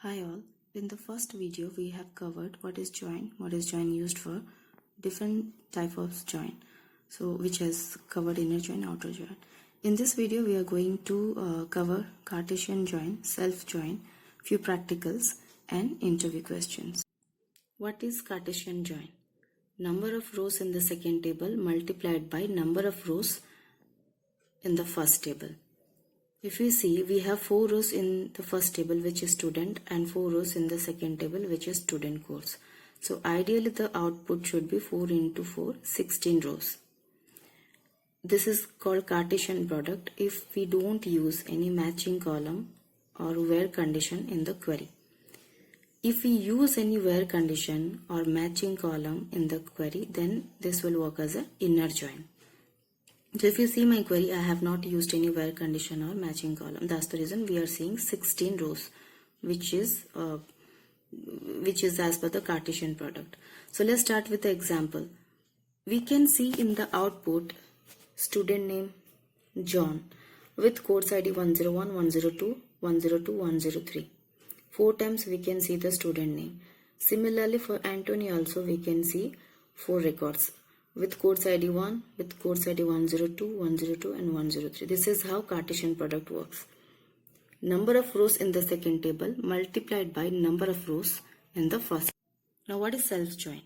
Hi all, in the first video we have covered what is join used for, different type of join, so which has covered inner join, outer join. In this video we are going to cover Cartesian join, self join, few practicals and interview questions. What is Cartesian join? Number of rows in the second table multiplied by number of rows in the first table. If we see, we have 4 rows in the first table which is student and 4 rows in the second table which is student course. So ideally the output should be 4 into 4, 16 rows. This is called Cartesian product if we don't use any matching column or where condition in the query. If we use any where condition or matching column in the query, then this will work as an inner join. So if you see my query, I have not used any where condition or matching column. That's the reason we are seeing 16 rows, which is as per the Cartesian product. So let's start with the example. We can see in the output student name John with course ID 101, 102, 102, 103. 4 times we can see the student name. Similarly for Anthony also we can see 4 records with course ID 1, with course ID 102, 102 and 103. This is how Cartesian product works. Number of rows in the second table multiplied by number of rows in the first. Now what is self join?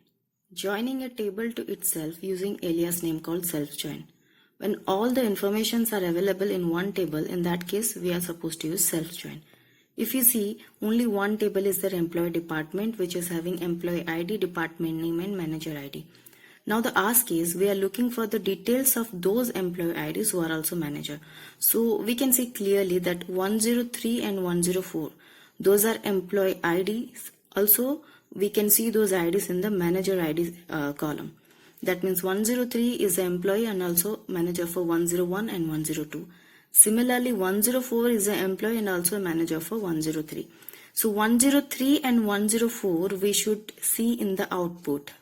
Joining a table to itself using alias name called self join. When all the informations are available in one table, in that case we are supposed to use self join. If you see, only one table is their employee department, which is having employee ID, department name and manager ID. Now the ask is, we are looking for the details of those employee IDs who are also manager. So we can see clearly that 103 and 104, those are employee IDs. Also we can see those IDs in the manager ID column. That means 103 is the employee and also manager for 101 and 102. Similarly 104 is the employee and also a manager for 103. So 103 and 104 we should see in the output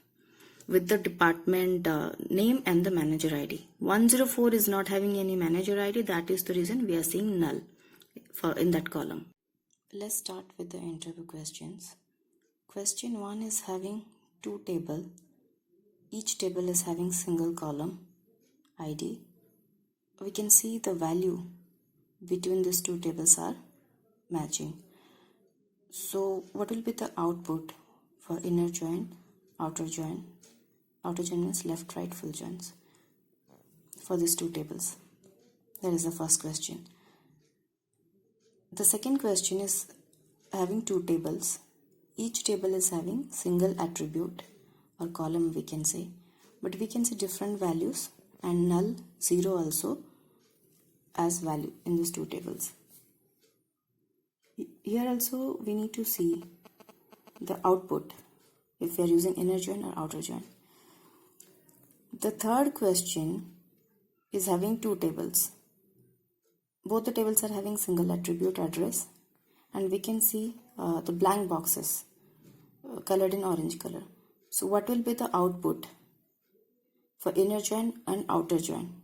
with the department name and the manager ID. 104 is not having any manager ID. That is the reason we are seeing null in that column. Let's start with the interview questions. Question 1 is having 2 tables. Each table is having single column ID. We can see the value between these 2 tables are matching. So what will be the output for inner join, outer join? Outer join means left, right, full joins for these 2 tables. That is the first question. The second question is having 2 tables. Each table is having single attribute or column we can say. But we can see different values and null, 0 also as value in these 2 tables. Here also we need to see the output if we are using inner join or outer join. The third question is having 2 tables. Both the tables are having single attribute address and we can see the blank boxes colored in orange color. So what will be the output for inner join and outer join?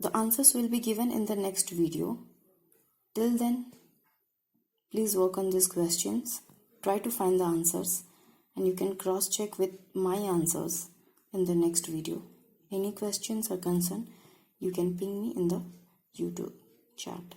The answers will be given in the next video. Till then, please work on these questions. Try to find the answers and you can cross check with my answers in the next video. Any questions or concern, you can ping me in the YouTube chat.